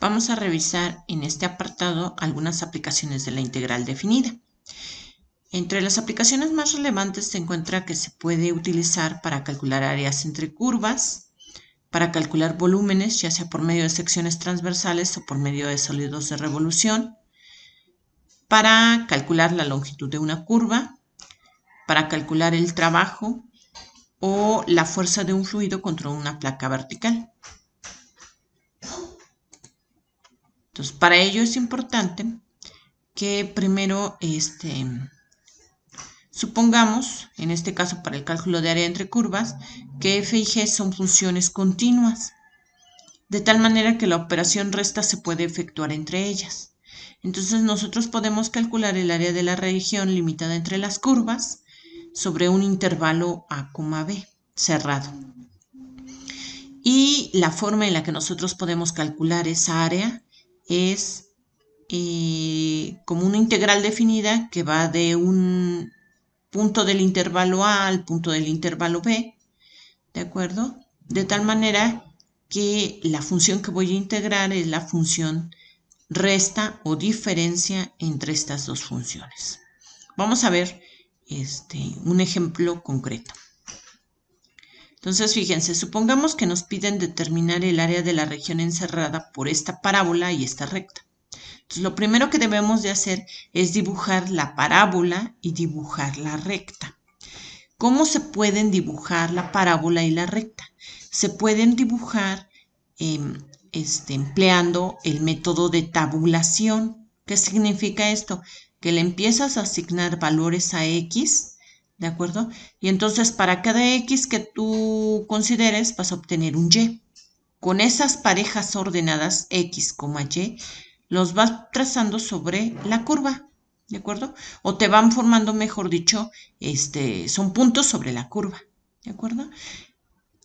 Vamos a revisar en este apartado algunas aplicaciones de la integral definida. Entre las aplicaciones más relevantes se encuentra que se puede utilizar para calcular áreas entre curvas, para calcular volúmenes, ya sea por medio de secciones transversales o por medio de sólidos de revolución, para calcular la longitud de una curva, para calcular el trabajo o la fuerza de un fluido contra una placa vertical. Entonces, para ello es importante que primero supongamos, en este caso para el cálculo de área entre curvas, que f y g son funciones continuas, de tal manera que la operación resta se puede efectuar entre ellas. Entonces nosotros podemos calcular el área de la región limitada entre las curvas sobre un intervalo a, b cerrado. Y la forma en la que nosotros podemos calcular esa área es como una integral definida que va de un punto del intervalo A al punto del intervalo B, ¿de acuerdo? De tal manera que la función que voy a integrar es la función resta o diferencia entre estas dos funciones. Vamos a ver un ejemplo concreto. Entonces, fíjense, supongamos que nos piden determinar el área de la región encerrada por esta parábola y esta recta. Entonces, lo primero que debemos de hacer es dibujar la parábola y dibujar la recta. ¿Cómo se pueden dibujar la parábola y la recta? Se pueden dibujar empleando el método de tabulación. ¿Qué significa esto? Que le empiezas a asignar valores a X, ¿de acuerdo? Y entonces para cada X que tú consideres vas a obtener un Y. Con esas parejas ordenadas X, Y, los vas trazando sobre la curva, ¿de acuerdo? O te van formando, mejor dicho, son puntos sobre la curva, ¿de acuerdo?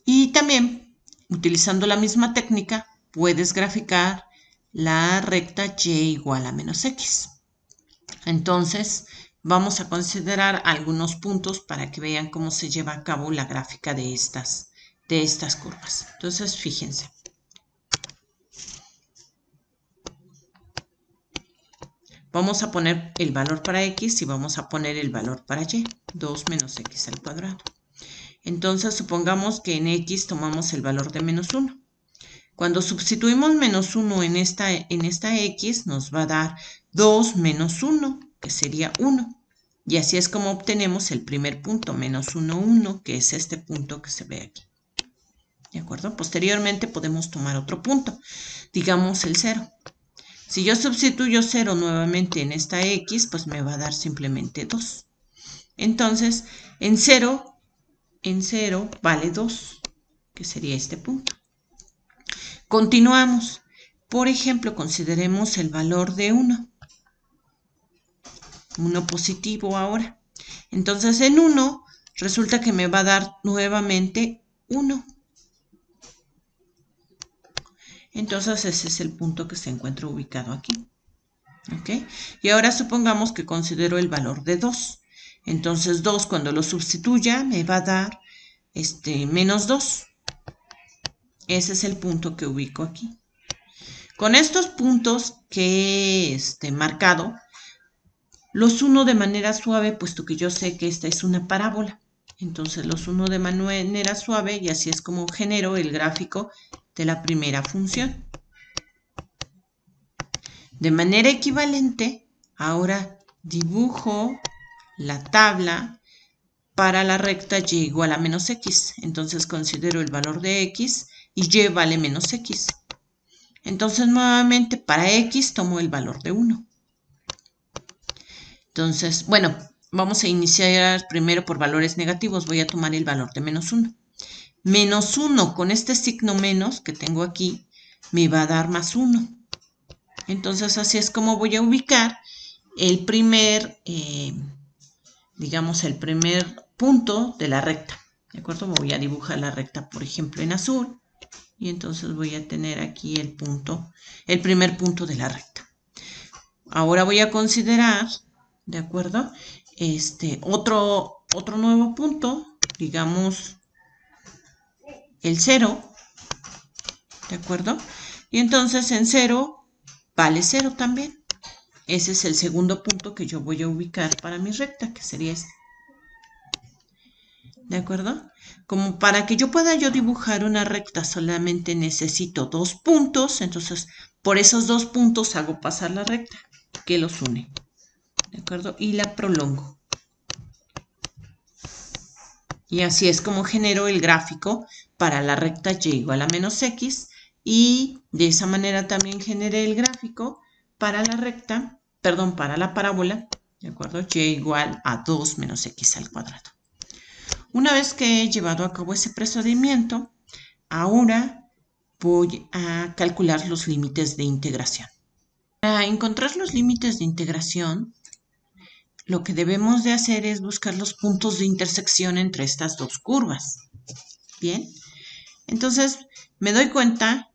Y también, utilizando la misma técnica, puedes graficar la recta y igual a menos X. Entonces, vamos a considerar algunos puntos para que vean cómo se lleva a cabo la gráfica de estas curvas. Entonces, fíjense. Vamos a poner el valor para X y vamos a poner el valor para Y. 2 menos X al cuadrado. Entonces, supongamos que en X tomamos el valor de menos 1. Cuando sustituimos menos 1 en esta X, nos va a dar 2 menos 1, que sería 1. Y así es como obtenemos el primer punto, menos 1, 1, que es este punto que se ve aquí. ¿De acuerdo? Posteriormente podemos tomar otro punto, digamos el 0. Si yo sustituyo 0 nuevamente en esta X, pues me va a dar simplemente 2. Entonces, en 0 vale 2, que sería este punto. Continuamos. Por ejemplo, consideremos el valor de 1. 1 positivo ahora. Entonces, en 1 resulta que me va a dar nuevamente 1. Entonces, ese es el punto que se encuentra ubicado aquí. ¿Ok? Y ahora supongamos que considero el valor de 2. Entonces, 2 cuando lo sustituya me va a dar menos 2. Ese es el punto que ubico aquí. Con estos puntos que he marcado, los uno de manera suave, puesto que yo sé que esta es una parábola. Entonces los uno de manera suave y así es como genero el gráfico de la primera función. De manera equivalente, ahora dibujo la tabla para la recta y igual a menos X. Entonces considero el valor de X y Y vale menos X. Entonces nuevamente para X tomo el valor de 1. Entonces, bueno, vamos a iniciar primero por valores negativos. Voy a tomar el valor de menos 1. Menos 1 con este signo menos que tengo aquí me va a dar más 1. Entonces así es como voy a ubicar el primer, digamos, el primer punto de la recta. ¿De acuerdo? Voy a dibujar la recta, por ejemplo, en azul. Y entonces voy a tener aquí el primer punto de la recta. Ahora voy a considerar, ¿de acuerdo? Otro nuevo punto, digamos el 0, ¿de acuerdo? y entonces en 0 vale 0 también. Ese es el segundo punto que yo voy a ubicar para mi recta, que sería este. ¿De acuerdo? Como para que yo pueda dibujar una recta solamente necesito 2 puntos, entonces por esos 2 puntos hago pasar la recta que los une. ¿De acuerdo? Y la prolongo. Y así es como genero el gráfico para la recta y igual a menos x, y de esa manera también generé el gráfico para la recta, perdón, para la parábola, ¿de acuerdo? Y igual a 2 menos x al cuadrado. Una vez que he llevado a cabo ese procedimiento, ahora voy a calcular los límites de integración. Para encontrar los límites de integración, lo que debemos de hacer es buscar los puntos de intersección entre estas dos curvas. Bien, entonces me doy cuenta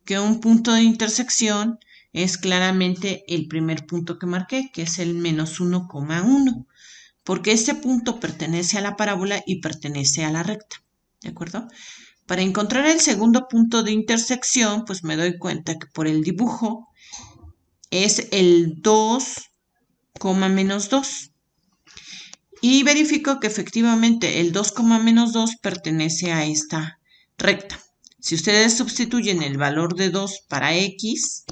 que un punto de intersección es claramente el primer punto que marqué, que es el menos 1,1, porque este punto pertenece a la parábola y pertenece a la recta, ¿de acuerdo? Para encontrar el segundo punto de intersección, pues me doy cuenta que por el dibujo es el 2, menos 2. Y verifico que efectivamente el 2, menos 2 pertenece a esta recta. Si ustedes sustituyen el valor de 2 para x,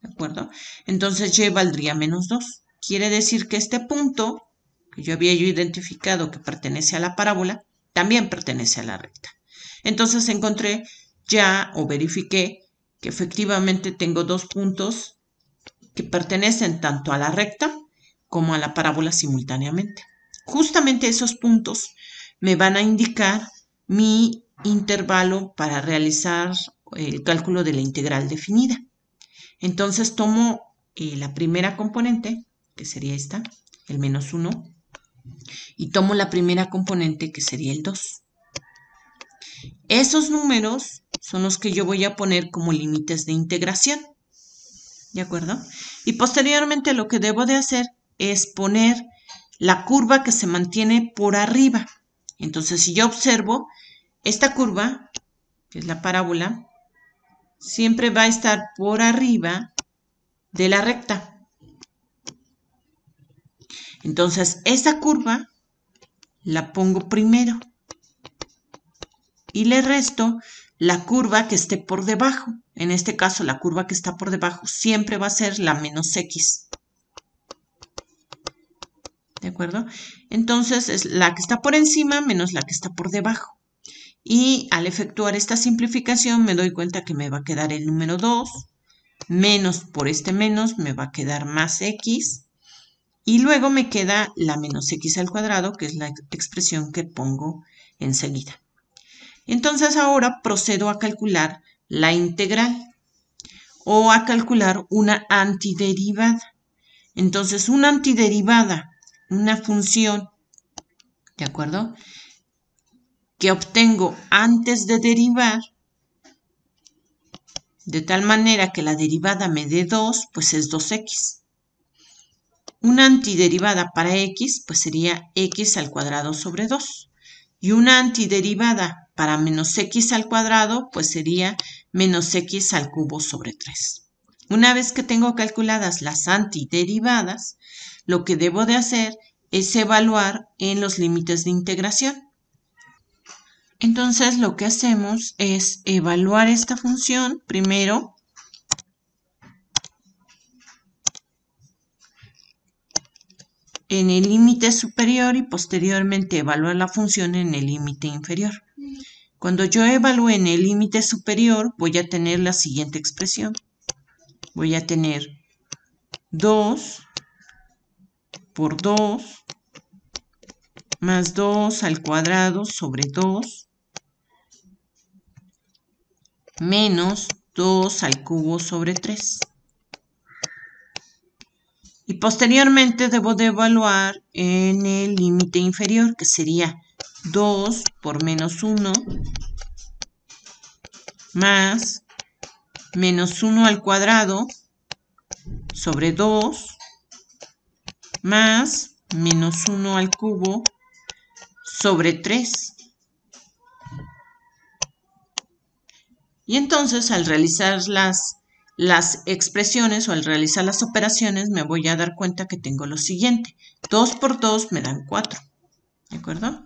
¿de acuerdo? Entonces y valdría menos 2. Quiere decir que este punto, que yo había identificado que pertenece a la parábola, también pertenece a la recta. Entonces encontré ya o verifiqué que efectivamente tengo 2 puntos que pertenecen tanto a la recta como a la parábola simultáneamente. Justamente esos puntos me van a indicar mi intervalo para realizar el cálculo de la integral definida. Entonces tomo la primera componente, que sería esta, el menos 1, y tomo la primera componente, que sería el 2. Esos números son los que yo voy a poner como límites de integración. ¿De acuerdo? Y posteriormente lo que debo de hacer es poner la curva que se mantiene por arriba. Entonces, si yo observo, esta curva, que es la parábola, siempre va a estar por arriba de la recta. Entonces, esta curva la pongo primero y le resto la curva que esté por debajo. En este caso, la curva que está por debajo siempre va a ser la menos x. ¿De acuerdo? Entonces es la que está por encima menos la que está por debajo. Y al efectuar esta simplificación me doy cuenta que me va a quedar el número 2, menos por este menos me va a quedar más x, y luego me queda la menos x al cuadrado, que es la expresión que pongo enseguida. Entonces ahora procedo a calcular la integral o a calcular una antiderivada. Entonces una antiderivada, una función, ¿de acuerdo?, que obtengo antes de derivar, de tal manera que la derivada me dé 2, pues es 2x. Una antiderivada para x, pues sería x al cuadrado sobre 2. Y una antiderivada para menos x al cuadrado, pues sería menos x al cubo sobre 3. Una vez que tengo calculadas las antiderivadas, lo que debo de hacer es evaluar en los límites de integración. Entonces lo que hacemos es evaluar esta función primero en el límite superior y posteriormente evaluar la función en el límite inferior. Cuando yo evalúe en el límite superior voy a tener la siguiente expresión. Voy a tener 2 por 2 más 2 al cuadrado sobre 2 menos 2 al cubo sobre 3. Y posteriormente debo de evaluar en el límite inferior, que sería 2 por menos 1 más menos 1 al cuadrado sobre 2 más menos 1 al cubo sobre 3. Y entonces al realizar las las expresiones o al realizar las operaciones me voy a dar cuenta que tengo lo siguiente. 2 por 2 me dan 4, ¿de acuerdo?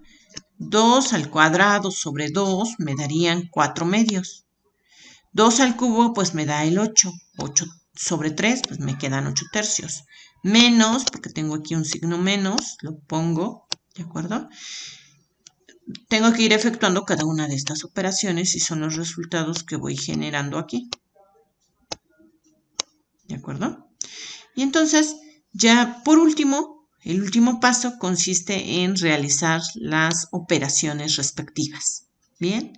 2 al cuadrado sobre 2 me darían 4 medios. 2 al cubo pues me da el 8. 8 sobre 3 pues me quedan 8 tercios. Menos, porque tengo aquí un signo menos, lo pongo, ¿de acuerdo? Tengo que ir efectuando cada una de estas operaciones y son los resultados que voy generando aquí. ¿De acuerdo? Y entonces, ya por último, el último paso consiste en realizar las operaciones respectivas. Bien,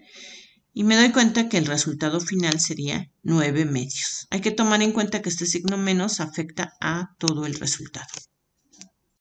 y me doy cuenta que el resultado final sería 9 medios. Hay que tomar en cuenta que este signo menos afecta a todo el resultado.